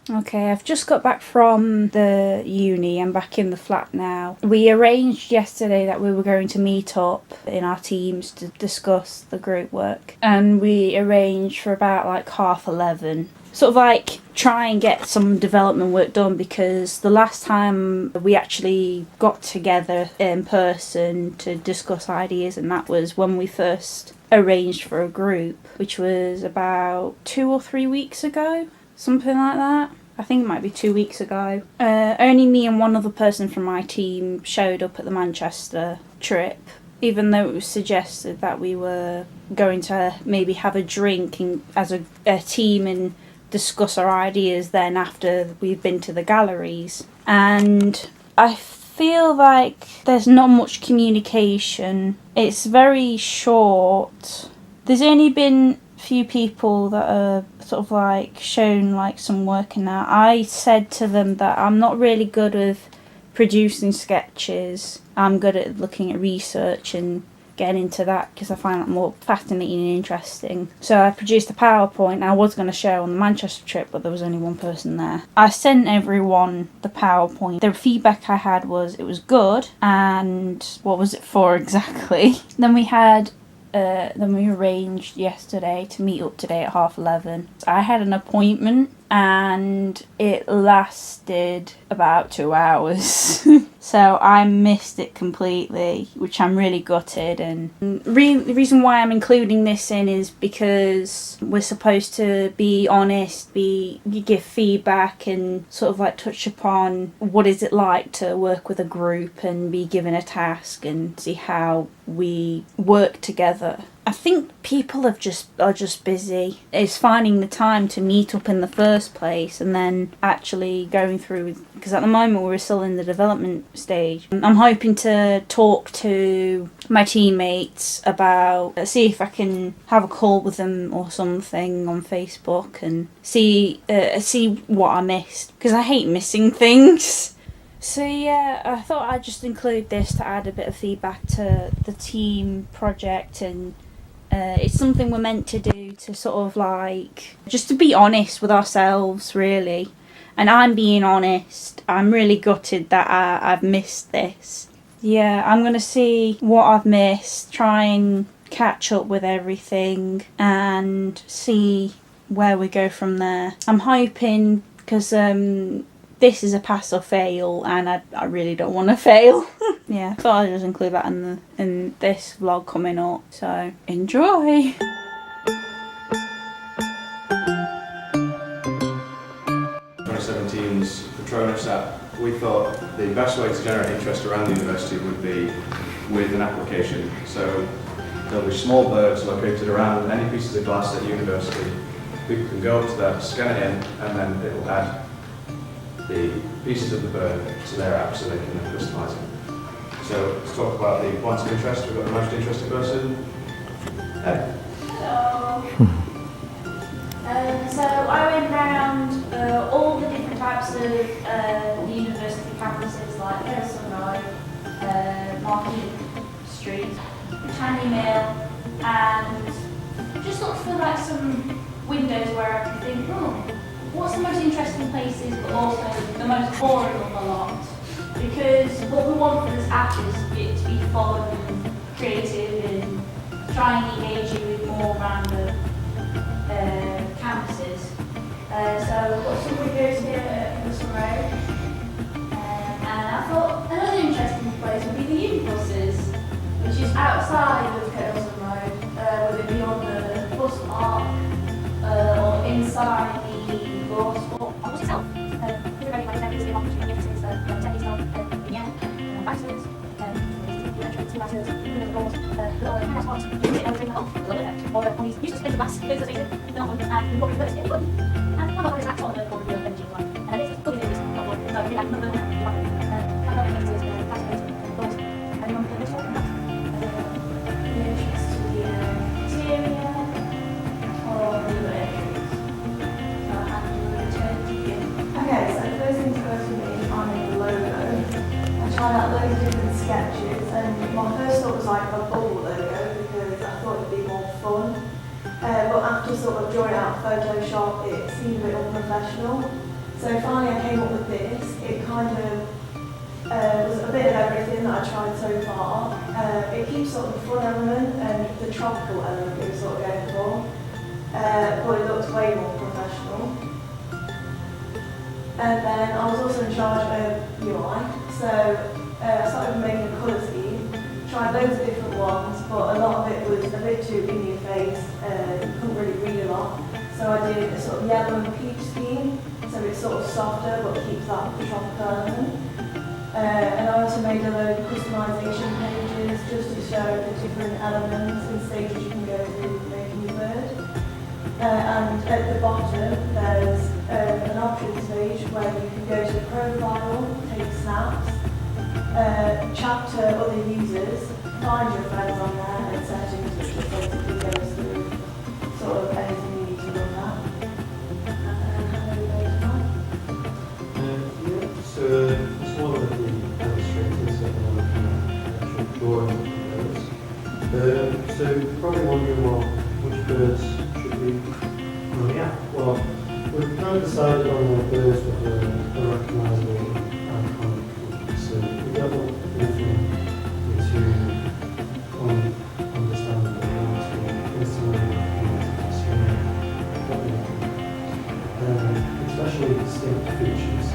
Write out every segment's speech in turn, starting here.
Okay, I've just got back from the uni. I'm back in the flat now. We arranged yesterday that we were going to meet up in our teams to discuss the group work. And we arranged for about like 11:30. Sort of like try and get some development work done, because the last time we actually got together in person to discuss ideas, and that was when we first arranged for a group, which was about 2 or 3 weeks ago. Something like that. I think it might be 2 weeks ago. Only me and one other person from my team showed up at the Manchester trip, even though it was suggested that we were going to maybe have a drink as a team and discuss our ideas then after we've been to the galleries. And I feel like there's not much communication. It's very short. There's only been few people that are sort of like shown like some work in that. I said to them that I'm not really good with producing sketches. I'm good at looking at research and getting into that because I find that more fascinating and interesting. So I produced a PowerPoint I was going to share on the Manchester trip, but there was only one person there. I sent everyone the PowerPoint. The feedback I had was it was good, and what was it for exactly? Then we arranged yesterday to meet up today at 11:30. I had an appointment and it lasted about 2 hours. So I missed it completely, which I'm really gutted. And the reason why I'm including this in is because we're supposed to be honest, give feedback and sort of like touch upon what is it like to work with a group and be given a task and see how we work together. I think people are just busy. It's finding the time to meet up in the first place and then actually going through, because at the moment we're still in the development stage. I'm hoping to talk to my teammates about, see if I can have a call with them or something on Facebook and see what I missed, because I hate missing things. So yeah, I thought I'd just include this to add a bit of feedback to the team project, and it's something we're meant to do to sort of like, just to be honest with ourselves really. And I'm being honest, I'm really gutted that I've missed this. Yeah, I'm going to see what I've missed, try and catch up with everything and see where we go from there. I'm hoping, because this is a pass or fail, and I really don't want to fail. Yeah, I thought I'd just include that in this vlog coming up. So enjoy. 2017's Patronus app, we thought the best way to generate interest around the university would be with an application. So there'll be small birds located around any pieces of glass at university. People can go up to that, scan it in, and then it will add the pieces of the bird to their app so they can customise it. So let's talk about the points of interest. We've got the most interesting person. Hey. Hello. So I went round all the different types of the university campuses, like Harrison Road, Market Street, Candy Mill, and just looked for like some windows where I could think, what's the most interesting places, but also the most boring of the lot? Because what we want for this app is it to be fun and creative and try and engage you with more random campuses. So we've got some windows here at Harrison Road, and I thought another interesting place would be the Unibuses, which is outside of Harrison Road, whether it be on the bus park or inside the bus. What's yourself? We're very much happy to be able to do this. Technical ambassadors, two ambassadors, the goals, little passports, or on these used to spin the glass, those are things that no one and what we first did. And one of those acts on the board of energy one. And this is good news, not one. No, really, another one. I don't think it's passports, goals. Anyone can this one? The entrance to the interior or the entrance. Okay, so the first thing to go to me is I made a logo. I tried out loads of different sketches, and my first thought was like a bubble logo because I thought it'd be more fun. But after sort of drawing out Photoshop, it seemed a bit unprofessional. So finally I came up with this. It kind of was a bit of everything that I tried so far. It keeps sort of the fun element and the tropical element we were sort of going for, but it looks way more professional. And then I was also in charge of UI, so I started making a colour scheme, tried loads of different ones, but a lot of it was a bit too in your face, you couldn't really read a lot. So I did a sort of yellow and peach scheme, so it's sort of softer but keeps that tropical element. And I also made a load of customisation pages just to show the different elements and stages you can go through making your bird. And at the bottom there's an options page where you can go to the profile, take snaps, chat to other users, find your friends on there and settings which will basically go through sort of anything you need to run that. And hand over to Mike. So it's one of the illustrators that I'm looking at actual drawing of birds. So probably wondering which birds should we look at. Well, we've kind of decided on the birds that are recognisable and iconic. So we don't want anything to understandable to instantly recognise what we're looking at. Especially distinct features.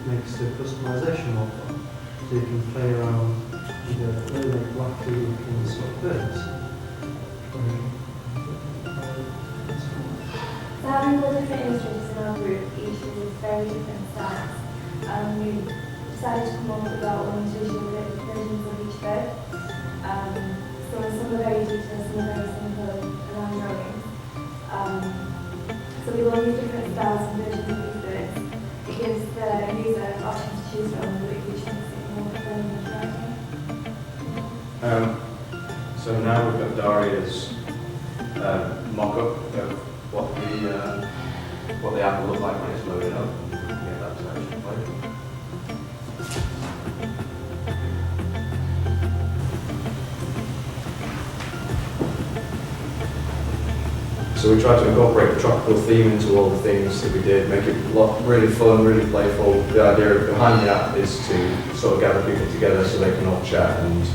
Makes the customization more fun. So you can play around with really black looking sort of birds. So having all different illustrators in our group, each with very different styles, we decided to come up with our own visual versions of each bird. So some are very detailed, some are very simple around drawings. So we will use different styles and versions of these birds. It gives the user an option to choose from, which makes it more fun and exciting. So now we've got Daria's mock-up of what the app will look like when it's loaded up. Get that to actually play. So we tried to incorporate the tropical theme into all the things that we did, make it really fun, really playful. The idea behind the app is to sort of gather people together so they can all chat and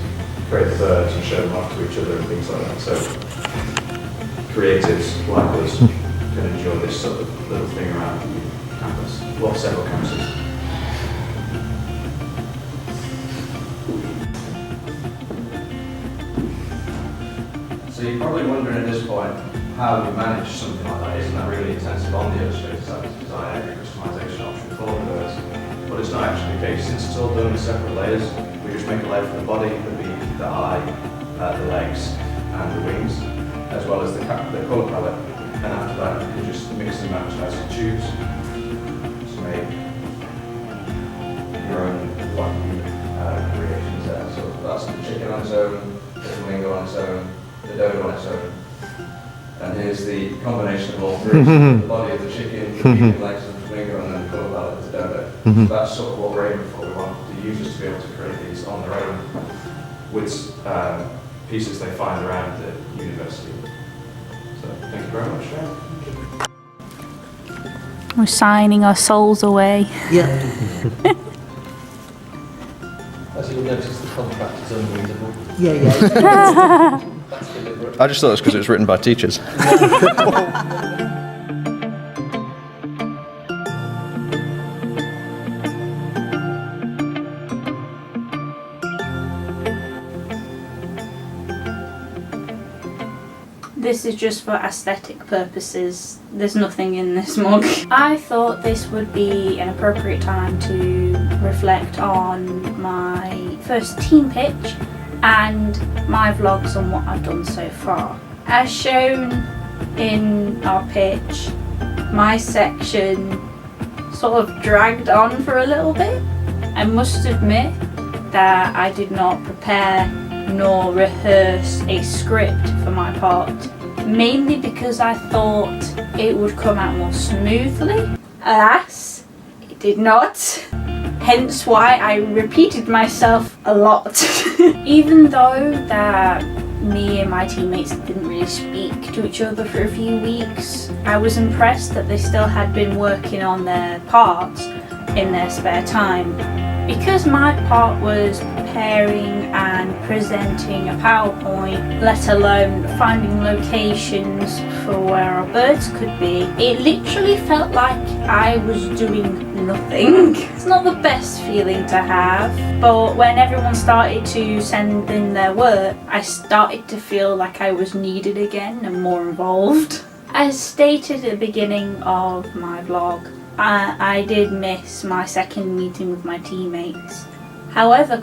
create the birds and show them off to each other and things like that. So creatives like us can enjoy this sort of little thing around the campus, well, several campuses. So you're probably wondering at this point, how we manage something like that. Isn't that really intensive on the Illustrator side to design every customization option for the birds? But it's not actually the case. Since it's all done in separate layers, we just make a layer for the body, the beak, the eye, the legs, and the wings, as well as the colour palette. And after that, you can just mix and match as you choose to make your own wacky creations there. So that's the chicken on its own, the flamingo on its own, the dodo on its own. And here's the combination of all three, so the body of the chicken, the beak and legs of the flamingo, and then the colour palette of the dodo. So that's sort of what we're aiming for. We want the users to be able to create these on their own with pieces they find around the university. So thank you very much, Sharon. We're signing our souls away. Yeah. As you'll notice, the contract is unreadable. Yeah. That's deliberate. I just thought it was because it was written by teachers. This is just for aesthetic purposes. There's nothing in this mug. I thought this would be an appropriate time to reflect on my first team pitch and my vlogs on what I've done so far. As shown in our pitch, my section sort of dragged on for a little bit. I must admit that I did not prepare nor rehearse a script for my part, mainly because I thought it would come out more smoothly. Alas, it did not. Hence why I repeated myself a lot. Even though that me and my teammates didn't really speak to each other for a few weeks, I was impressed that they still had been working on their parts in their spare time. Because my part was preparing and presenting a PowerPoint, let alone finding locations for where our birds could be, it literally felt like I was doing nothing. It's not the best feeling to have, but when everyone started to send in their work, I started to feel like I was needed again and more involved. As stated at the beginning of my vlog, I did miss my second meeting with my teammates. However,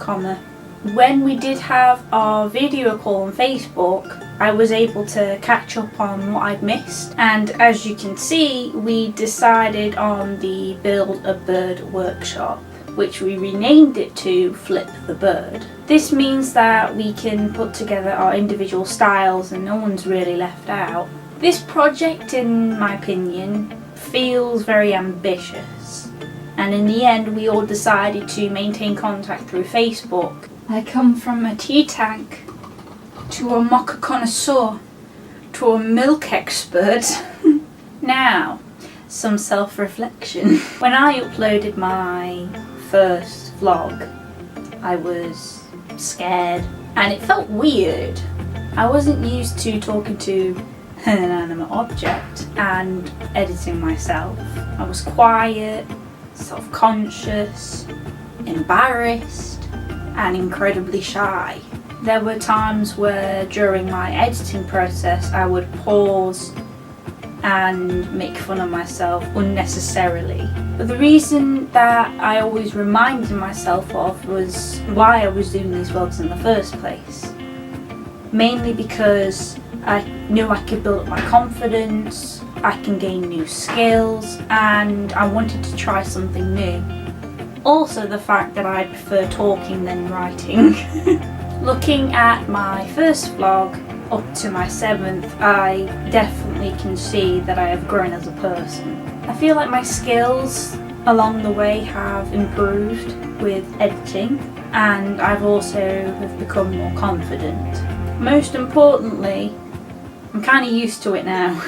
when we did have our video call on Facebook, I was able to catch up on what I'd missed, and as you can see, we decided on the Build a Bird workshop, which we renamed it to Flip the Bird. This means that we can put together our individual styles and no one's really left out. This project, in my opinion, feels very ambitious, and in the end we all decided to maintain contact through Facebook. I come from a tea tank to a mocha connoisseur to a milk expert. Now, some self-reflection. When I uploaded my first vlog, I was scared and it felt weird. I wasn't used to talking to an inanimate object and editing myself. I was quiet, self-conscious, embarrassed, and incredibly shy. There were times where during my editing process I would pause and make fun of myself unnecessarily. But the reason that I always reminded myself of was why I was doing these vlogs in the first place. Mainly because I knew I could build up my confidence, I can gain new skills, and I wanted to try something new. Also the fact that I prefer talking than writing. Looking at my first vlog up to my 7th, I definitely can see that I have grown as a person. I feel like my skills along the way have improved with editing, and I've also have become more confident. Most importantly, I'm kind of used to it now.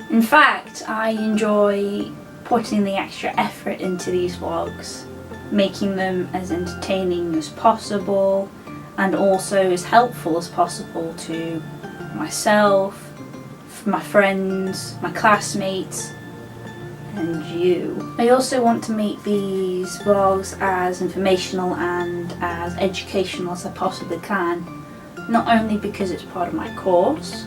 In fact, I enjoy putting the extra effort into these vlogs, making them as entertaining as possible and also as helpful as possible to myself, my friends, my classmates, and you. I also want to make these vlogs as informational and as educational as I possibly can, not only because it's part of my course,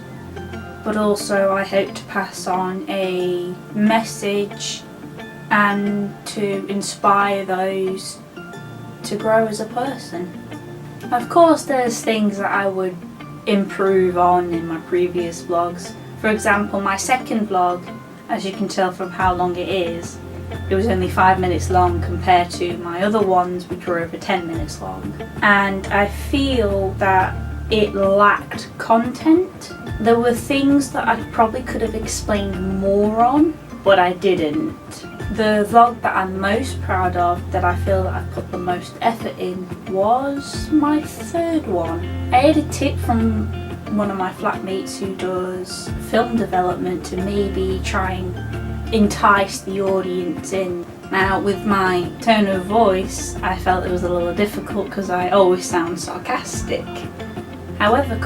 but also I hope to pass on a message and to inspire those to grow as a person. Of course, there's things that I would improve on in my previous vlogs. For example, my second vlog, as you can tell from how long it was only 5 minutes long compared to my other ones which were over 10 minutes long. And I feel that it lacked content. There were things that I probably could have explained more on, but I didn't. The vlog that I'm most proud of, that I feel that I've put the most effort in, was my third one. I had a tip from one of my flatmates who does film development to maybe try and entice the audience in. Now, with my tone of voice, I felt it was a little difficult because I always sound sarcastic. However,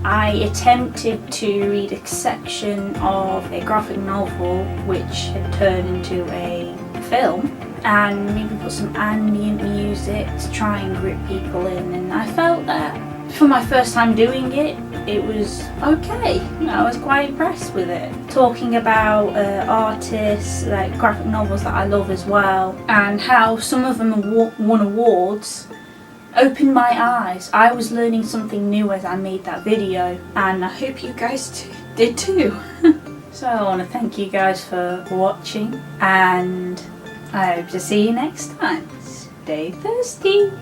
I attempted to read a section of a graphic novel which had turned into a film, and maybe put some ambient music to try and grip people in, and I felt that for my first time doing it, it was okay. I was quite impressed with it. Talking about artists, like graphic novels that I love as well, and how some of them won awards, opened my eyes. I was learning something new as I made that video, and I hope you guys did too. So I want to thank you guys for watching, and I hope to see you next time. Stay thirsty!